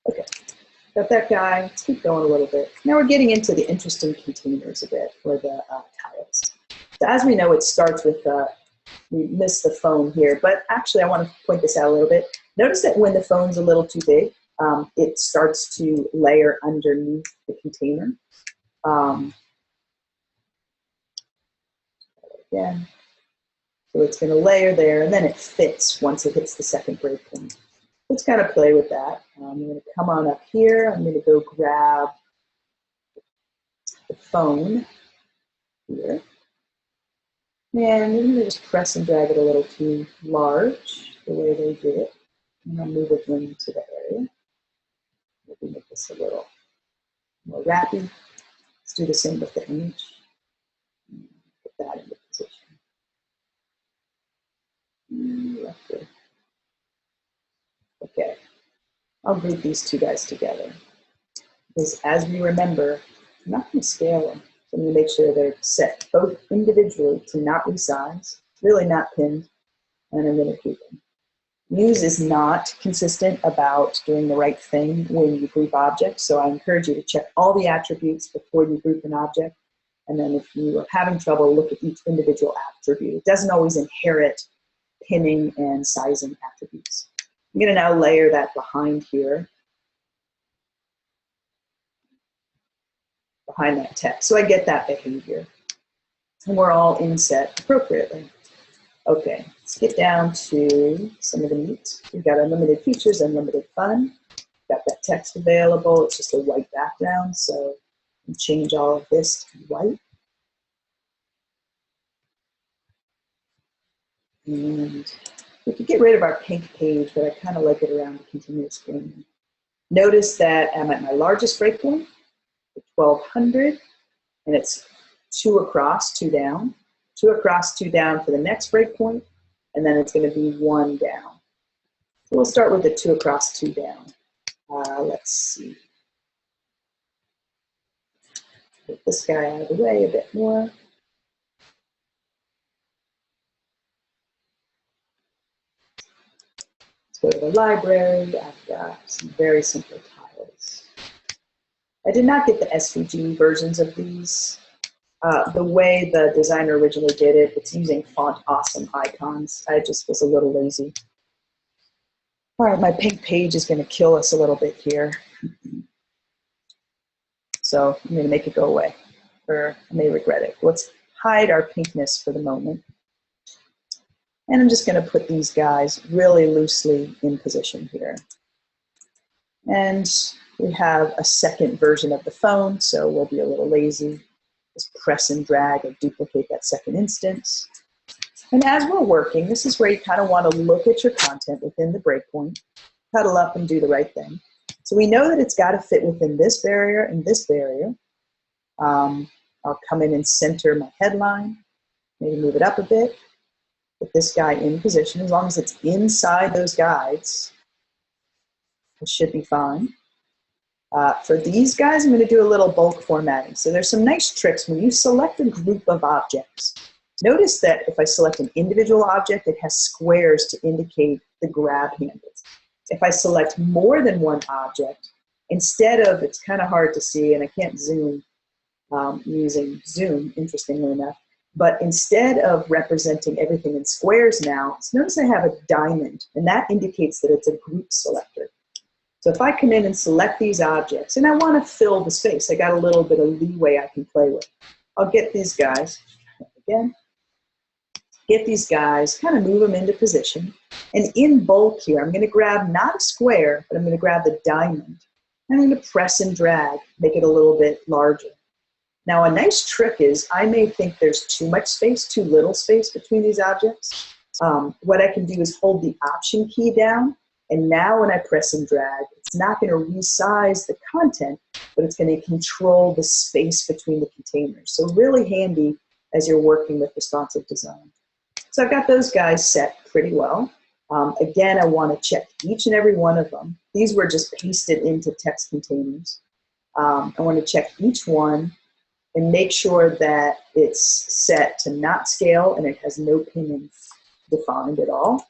Okay, got that guy. Let's keep going a little bit. Now we're getting into the interesting containers a bit, or the tiles. So as we know, it starts with, we missed the phone here, but actually I want to point this out a little bit. Notice that when the phone's a little too big, it starts to layer underneath the container. Again. So it's going to layer there, and then it fits once it hits the second breakpoint. Let's kind of play with that. I'm going to come on up here. I'm going to go grab the phone here. And I'm going to just press and drag it a little too large, the way they did it. And I'll move it into the area. Maybe make this a little more wrappy. Let's do the same with the image. Put that into position. Okay, I'll group these two guys together. Because as we remember, I'm not going to scale them. So I'm going to make sure they're set both individually to not resize, really not pinned, and I'm going to group them. Muse is not consistent about doing the right thing when you group objects, so I encourage you to check all the attributes before you group an object, and then if you are having trouble, look at each individual attribute. It doesn't always inherit pinning and sizing attributes. I'm going to now layer that behind here, behind that text, so I get that behavior, and we're all inset appropriately. Okay, let's get down to some of the meat. We've got unlimited features, unlimited fun. Got that text available. It's just a white background, so we can change all of this to white. And we could get rid of our pink page, but I kind of like it around the continuous screen. Notice that I'm at my largest breakpoint, 1200, and it's 2 across, 2 down. 2 across, 2 down for the next breakpoint, and then it's going to be 1 down. So we'll start with the 2 across, 2 down. Let's see. Get this guy out of the way a bit more. Let's go to the library. I've got some very simple tiles. I did not get the SVG versions of these. The way the designer originally did it, it's using font awesome icons. I just was a little lazy. All right, my pink page is going to kill us a little bit here. So I'm going to make it go away, or I may regret it. Let's hide our pinkness for the moment. And I'm just going to put these guys really loosely in position here. And we have a second version of the phone, so we'll be a little lazy. Just press and drag and duplicate that second instance. And as we're working, this is where you kind of want to look at your content within the breakpoint, cuddle up and do the right thing. So we know that it's got to fit within this barrier and this barrier. I'll come in and center my headline, maybe move it up a bit, put this guy in position. As long as it's inside those guides, it should be fine. For these guys, I'm going to do a little bulk formatting. So there's some nice tricks when you select a group of objects. Notice that if I select an individual object, it has squares to indicate the grab handles. If I select more than one object, instead of, it's kind of hard to see, and I can't zoom using Zoom, interestingly enough, But instead of representing everything in squares now, notice I have a diamond, and that indicates that it's a group selector. So if I come in and select these objects, and I want to fill the space, I got a little bit of leeway I can play with. I'll get these guys, again, get these guys, kind of move them into position. And in bulk here, I'm going to grab not a square, but I'm going to grab the diamond. I'm going to press and drag, make it a little bit larger. Now, a nice trick is I may think there's too much space, too little space between these objects. What I can do is hold the Option key down, and now when I press and drag, it's not going to resize the content, but it's going to control the space between the containers. So really handy as you're working with responsive design. So I've got those guys set pretty well. Again, I want to check each and every one of them. These were just pasted into text containers. I want to check each one and make sure that it's set to not scale and it has no pinning defined at all.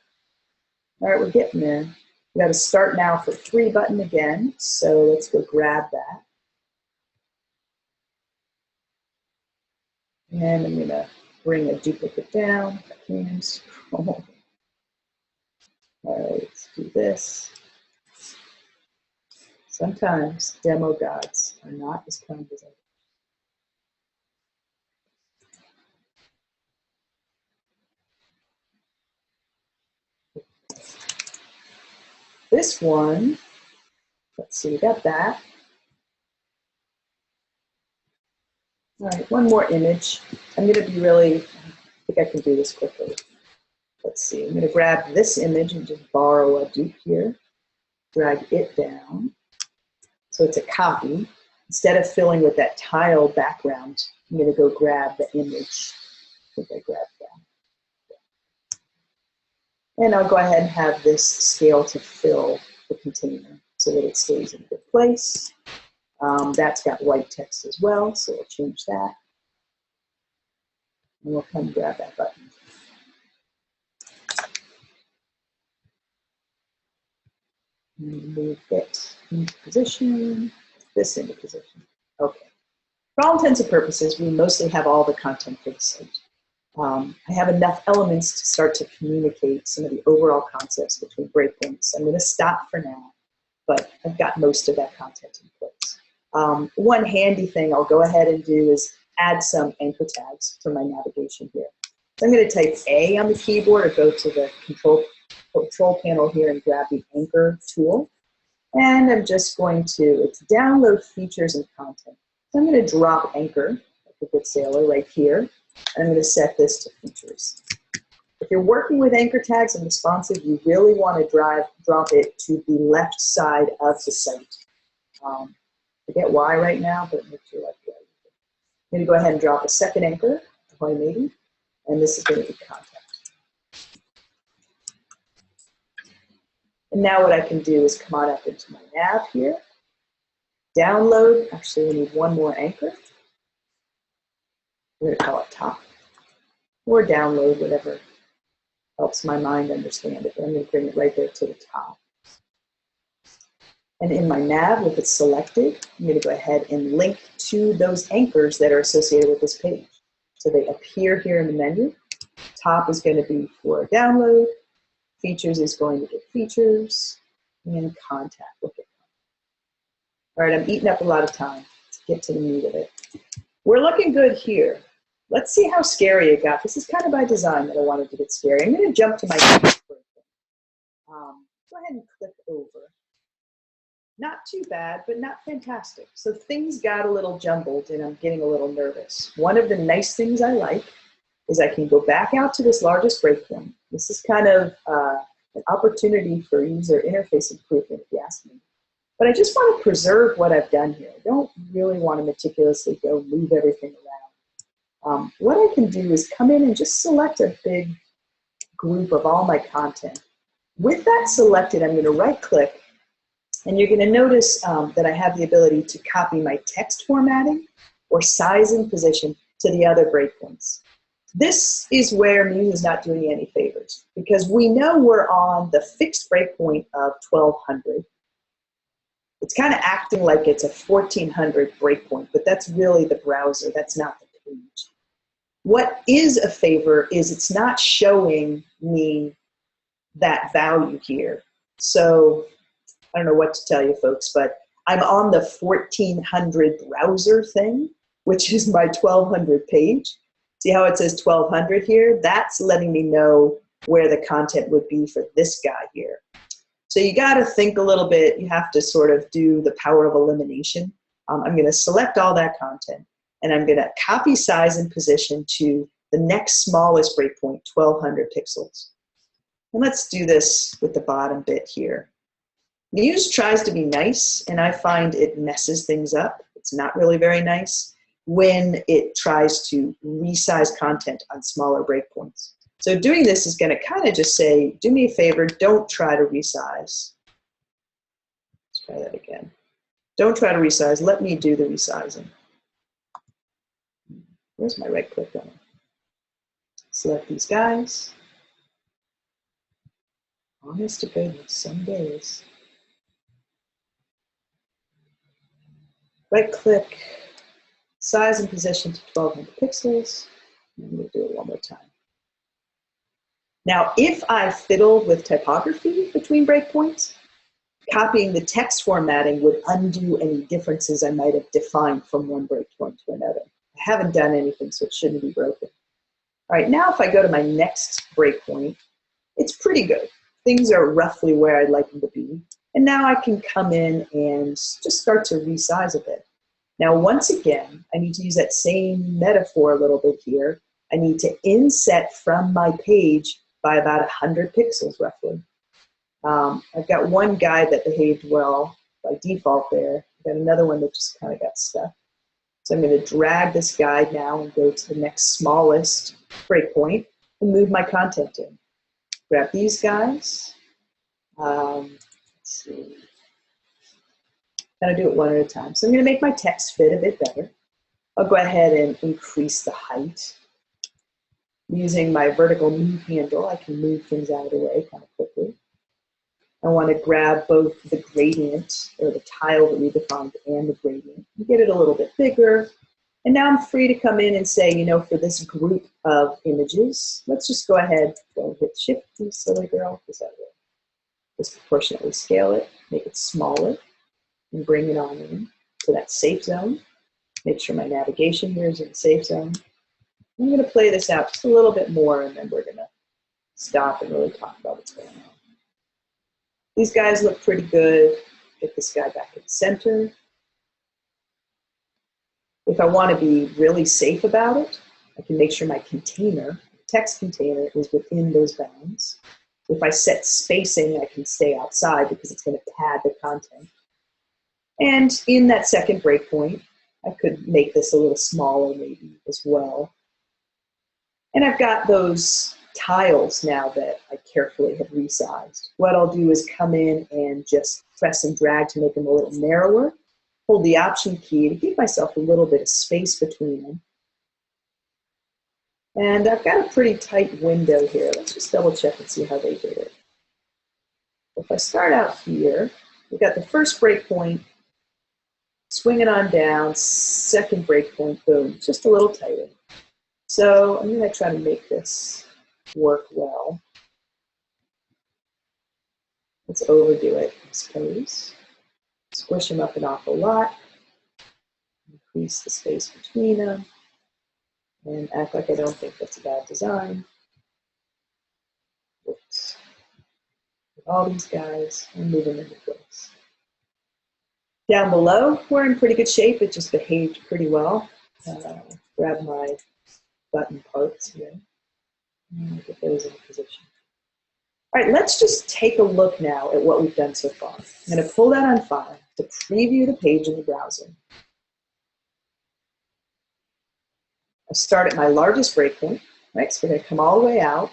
All right, we're getting there. We got to start now for 3 button again, so let's go grab that. And I'm going to bring a duplicate down. If I can scroll. All right, let's do this. Sometimes demo gods are not as kind as I. This one, let's see, we got that. All right, one more image. I'm going to be really, I think I can do this quickly. Let's see, I'm going to grab this image and just borrow a dupe here, drag it down. So it's a copy. Instead of filling with that tile background, I'm going to go grab the image. I think I grabbed that. And I'll go ahead and have this scale to fill the container so that it stays in a good place. That's got white text as well, so we'll change that. And we'll come grab that button. Move it into position, this into position. Okay. For all intents and purposes, we mostly have all the content for the site. I have enough elements to start to communicate some of the overall concepts between breakpoints. I'm going to stop for now, but I've got most of that content in place. One handy thing I'll go ahead and do is add some anchor tags for my navigation here. So I'm going to type A on the keyboard or go to the control panel here and grab the anchor tool. And I'm just going to, it's download features and content. So I'm going to drop anchor, like a good sailor, right here. And I'm going to set this to features. If you're working with anchor tags and responsive, you really want to drop it to the left side of the site. Forget why right now, but make sure left right. I'm going to go ahead and drop a second anchor, maybe, and this is going to be content. And now what I can do is come on up into my nav here, download, actually we need one more anchor. We're going to call it top, or download, whatever helps my mind understand it. But I'm going to bring it right there to the top. And in my nav, with it selected, I'm going to go ahead and link to those anchors that are associated with this page. So they appear here in the menu. Top is going to be for download. Features is going to get features. And contact. Look at that. All right, I'm eating up a lot of time. Let's get to the meat of it. We're looking good here. Let's see how scary it got. This is kind of by design that I wanted to get scary. I'm going to jump to my next breakpoint. Go ahead and click over. Not too bad, but not fantastic. So things got a little jumbled and I'm getting a little nervous. One of the nice things I like is I can go back out to this largest breakpoint. This is kind of an opportunity for user interface improvement, if you ask me. But I just want to preserve what I've done here. I don't really want to meticulously go move everything around. What I can do is come in and just select a big group of all my content. With that selected, I'm going to right click, and you're going to notice that I have the ability to copy my text formatting or size and position to the other breakpoints. This is where Muse is not doing you any favors, because we know we're on the fixed breakpoint of 1200. It's kind of acting like it's a 1400 breakpoint, but that's really the browser, that's not the page. What is a favor is it's not showing me that value here. So I don't know what to tell you folks, but I'm on the 1400 browser thing, which is my 1200 page. See how it says 1200 here? That's letting me know where the content would be for this guy here. So you got to think a little bit. You have to sort of do the power of elimination. I'm going to select all that content, and I'm going to copy size and position to the next smallest breakpoint, 1200 pixels. And let's do this with the bottom bit here. Muse tries to be nice, and I find it messes things up. It's not really very nice when it tries to resize content on smaller breakpoints. So doing this is going to kind of just say, do me a favor, don't try to resize. Let's try that again. Don't try to resize. Let me do the resizing. Where's my right click on it? Select these guys. Honest to goodness, some days. Right click, size and position to 1200 pixels. I'm going to do it one more time. Now, if I fiddled with typography between breakpoints, copying the text formatting would undo any differences I might have defined from one breakpoint to another. I haven't done anything, so it shouldn't be broken. All right, now if I go to my next breakpoint, it's pretty good. Things are roughly where I'd like them to be. And now I can come in and just start to resize a bit. Now, once again, I need to use that same metaphor a little bit here. I need to inset from my page by about 100 pixels, roughly. I've got one guy that behaved well by default there. I've got another one that just kind of got stuck. So I'm going to drag this guide now and go to the next smallest breakpoint and move my content in. Grab these guys. Let's see. Kind of do it one at a time. So I'm going to make my text fit a bit better. I'll go ahead and increase the height. Using my vertical move handle, I can move things out of the way kind of quickly. I want to grab both the gradient, or the tile that we defined, and the gradient, and get it a little bit bigger. And now I'm free to come in and say, you know, for this group of images, let's just go ahead, don't hit Shift, you silly girl, because that will disproportionately scale it, make it smaller, and bring it on in to that safe zone. Make sure my navigation here is in the safe zone. I'm going to play this out just a little bit more, and then we're going to stop and really talk about what's going on. These guys look pretty good. Get this guy back in the center. If I want to be really safe about it, I can make sure my container, text container, is within those bounds. If I set spacing, I can stay outside because it's going to pad the content. And in that second breakpoint, I could make this a little smaller maybe as well. And I've got those tiles now that I carefully have resized. What I'll do is come in and just press and drag to make them a little narrower. Hold the Option key to give myself a little bit of space between them. And I've got a pretty tight window here. Let's just double check and see how they did it. If I start out here, we've got the first breakpoint, swing it on down, second breakpoint, boom, just a little tighter. So I'm going to try to make this work well. Let's overdo it, I suppose. Squish them up an awful lot. Increase the space between them. And act like I don't think that's a bad design. Oops. With all these guys, and move them into place. Down below, we're in pretty good shape. It just behaved pretty well. Grab my button parts here. And get those in position. All right, let's just take a look now at what we've done so far. I'm going to pull that on File to preview the page in the browser. I start at my largest breakpoint, right? So we're going to come all the way out.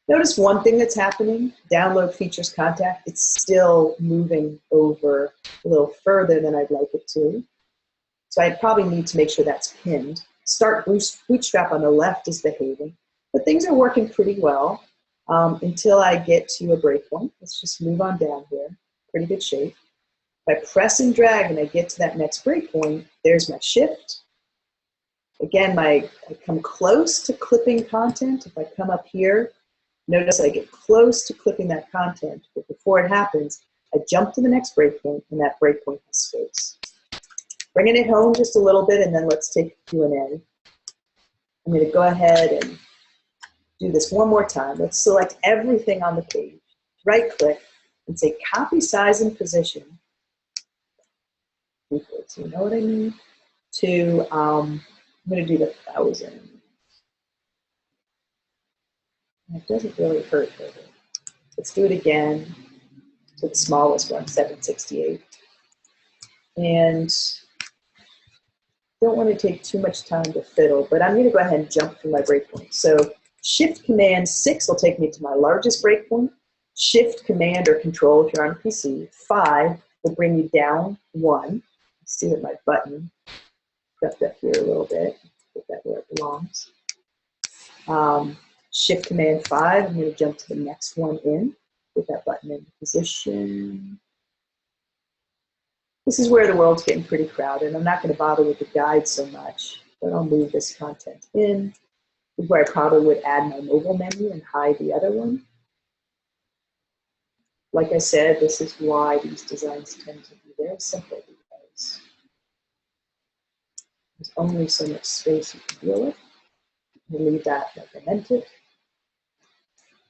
Notice one thing that's happening, download features contact, it's still moving over a little further than I'd like it to. So I probably need to make sure that's pinned. Start Bootstrap on the left is behaving, but things are working pretty well until I get to a breakpoint. Let's just move on down here, pretty good shape. If I press and drag and I get to that next breakpoint, there's my shift. Again, I come close to clipping content. If I come up here, notice I get close to clipping that content, but before it happens, I jump to the next breakpoint, and that breakpoint has space. Bringing it home just a little bit, and then let's take a Q&A. I'm going to go ahead and do this one more time. Let's select everything on the page, right-click, and say copy size and position. You know what I mean? To, I'm going to do the 1,000. It doesn't really hurt, does it? Let's do it again to the smallest one, 768. And don't want to take too much time to fiddle, but I'm going to go ahead and jump through my breakpoint. So Shift Command 6 will take me to my largest breakpoint. Shift Command or Control if you're on a PC. 5 will bring you down 1. See that my button crept up here a little bit. Put that where it belongs. Shift Command 5, I'm going to jump to the next one in. Put that button in position. This is where the world's getting pretty crowded. I'm not going to bother with the guide so much, but I'll move this content in. This is where I probably would add my mobile menu and hide the other one. Like I said, this is why these designs tend to be very simple, because there's only so much space you can deal with. I'll leave that like I meant it.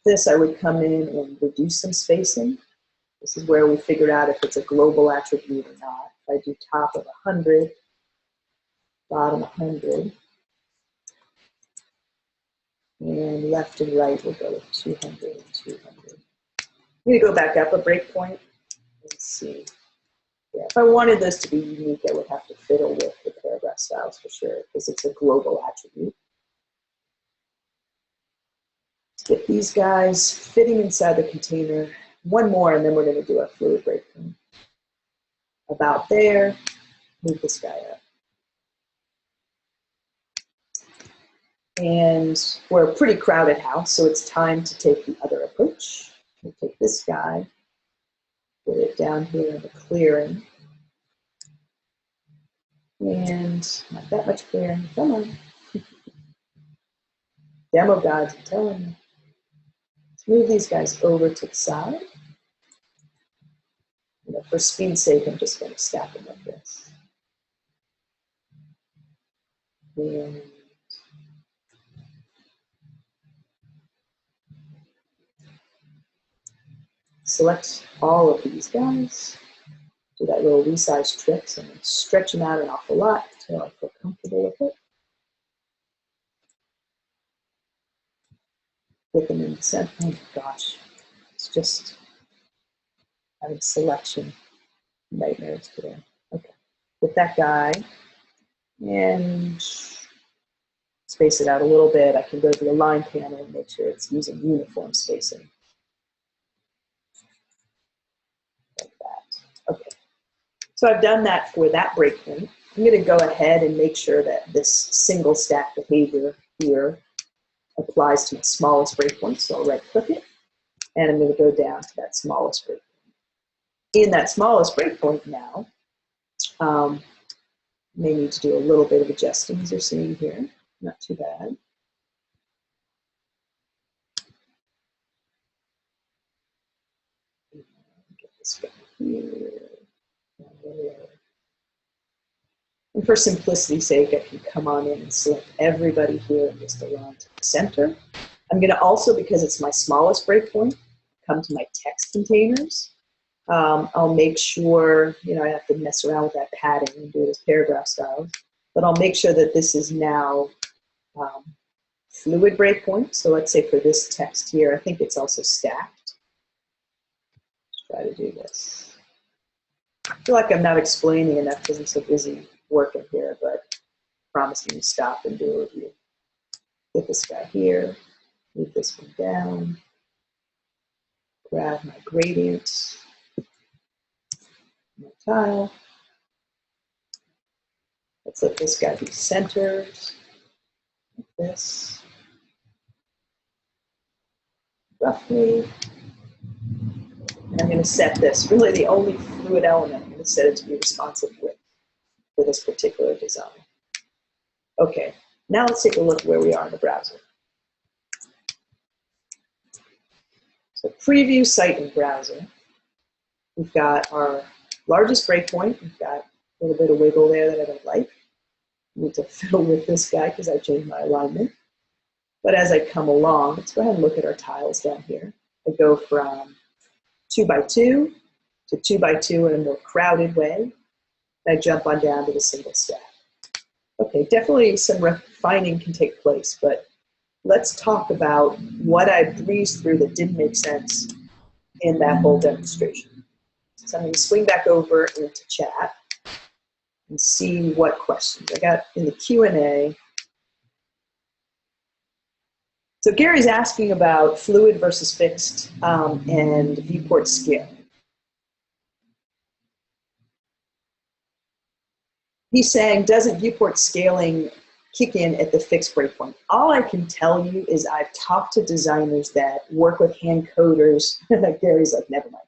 This, I would come in and reduce some spacing. This is where we figure out if it's a global attribute or not. If I do top of 100, bottom 100, and left and right, we'll go with 200 and 200. I'm going to go back up a breakpoint and see. Yeah, if I wanted this to be unique, I would have to fiddle with the paragraph styles for sure, because it's a global attribute. Let's get these guys fitting inside the container. One more, and then we're going to do a fluid breakpoint. About there, move this guy up. And we're a pretty crowded house, so it's time to take the other approach. We'll take this guy, put it down here in the clearing. And not that much clearing. Come on. Demo gods, I'm telling you. Let's move these guys over to the side. You know, for speed's sake, I'm just going to stack them like this. And select all of these guys. Do that little resize tricks and stretch them out an awful lot until I feel comfortable with it. Put them in the center. Oh my gosh, it's just having selection nightmares today. Okay, with that guy and space it out a little bit. I can go to the Align panel and make sure it's using uniform spacing. Like that. Okay. So I've done that for that breakpoint. I'm going to go ahead and make sure that this single stack behavior here applies to my smallest breakpoint. So I'll right-click it, and I'm going to go down to that smallest breakpoint. In that smallest breakpoint now, may need to do a little bit of adjusting, as you're seeing here. Not too bad. Get this guy here. And for simplicity's sake, I can come on in and select everybody here and just align to the center. I'm going to also, because it's my smallest breakpoint, come to my text containers. I'll make sure, you know, I have to mess around with that padding and do it as paragraph styles, but I'll make sure that this is now fluid breakpoint. So let's say for this text here, I think it's also stacked. Let's try to do this. I feel like I'm not explaining enough because I'm so busy working here, but I promise you to stop and do a review. Get this guy here, move this one down, grab my gradient, my tile. Let's let this guy be centered, like this, roughly. And I'm going to set this, really the only fluid element, I'm going to set it to be responsive width for this particular design. Okay, now let's take a look where we are in the browser. So preview site in browser. We've got our largest breakpoint. We've got a little bit of wiggle there that I don't like. I need to fiddle with this guy because I changed my alignment. But as I come along, let's go ahead and look at our tiles down here. I go from 2 by 2 to 2 by 2 in a more crowded way. I jump on down to the single stack. Okay, definitely some refining can take place, but let's talk about what I breezed through that didn't make sense in that whole demonstration. So I'm going to swing back over into chat and see what questions I got in the Q&A. So Gary's asking about fluid versus fixed and viewport scale. He's saying, doesn't viewport scaling kick in at the fixed breakpoint? All I can tell you is I've talked to designers that work with hand coders. Gary's like, never mind.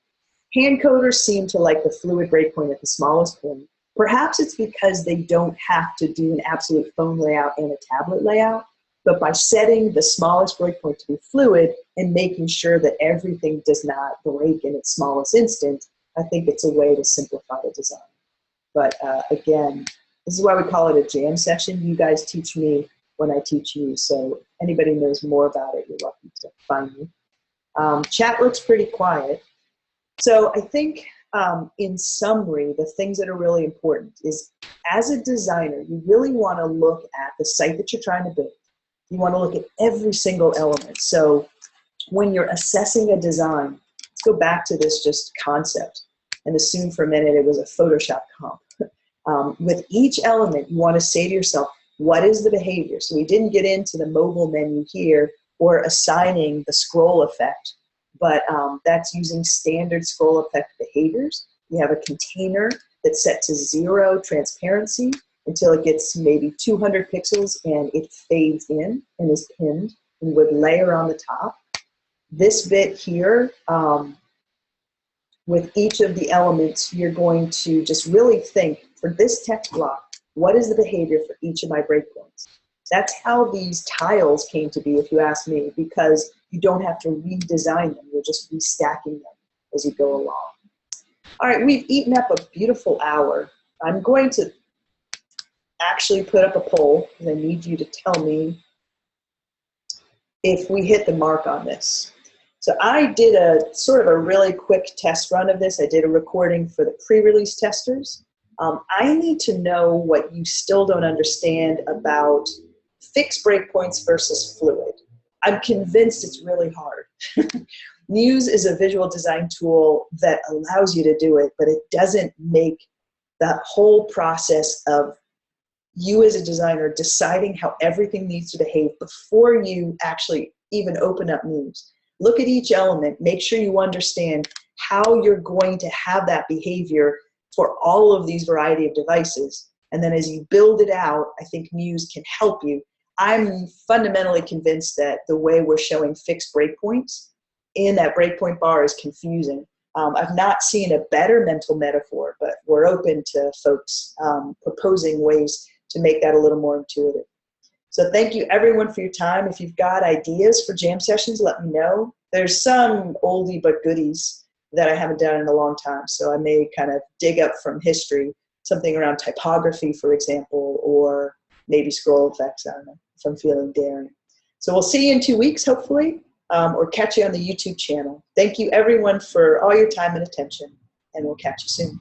Hand coders seem to like the fluid breakpoint at the smallest point. Perhaps it's because they don't have to do an absolute phone layout and a tablet layout, but by setting the smallest breakpoint to be fluid and making sure that everything does not break in its smallest instant, I think it's a way to simplify the design. But again, this is why we call it a jam session. You guys teach me when I teach you, so if anybody knows more about it, you're welcome to find me. Chat looks pretty quiet. So I think in summary, the things that are really important is, as a designer, you really want to look at the site that you're trying to build. You want to look at every single element. So when you're assessing a design, let's go back to this just concept and assume for a minute it was a Photoshop comp. With each element, you want to say to yourself, what is the behavior? So we didn't get into the mobile menu here or assigning the scroll effect, but that's using standard scroll effect behaviors. You have a container that's set to 0 transparency until it gets maybe 200 pixels and it fades in and is pinned and would layer on the top. This bit here, with each of the elements, you're going to just really think, for this text block, what is the behavior for each of my breakpoints? That's how these tiles came to be, if you ask me, because you don't have to redesign them. You're just restacking them as you go along. All right, we've eaten up a beautiful hour. I'm going to actually put up a poll, because I need you to tell me if we hit the mark on this. So I did a sort of a really quick test run of this. I did a recording for the pre-release testers. I need to know what you still don't understand about fixed breakpoints versus fluid. I'm convinced it's really hard. Muse is a visual design tool that allows you to do it, but it doesn't make the whole process of you as a designer deciding how everything needs to behave before you actually even open up Muse. Look at each element, make sure you understand how you're going to have that behavior for all of these variety of devices. And then as you build it out, I think Muse can help you. I'm fundamentally convinced that the way we're showing fixed breakpoints in that breakpoint bar is confusing. I've not seen a better mental metaphor, but we're open to folks proposing ways to make that a little more intuitive. So thank you everyone for your time. If you've got ideas for jam sessions, let me know. There's some oldie but goodies that I haven't done in a long time, so I may kind of dig up from history, something around typography, for example, or maybe scroll effects, I don't know, if I'm feeling daring. So we'll see you in 2 weeks, hopefully, or catch you on the YouTube channel. Thank you everyone for all your time and attention, and we'll catch you soon.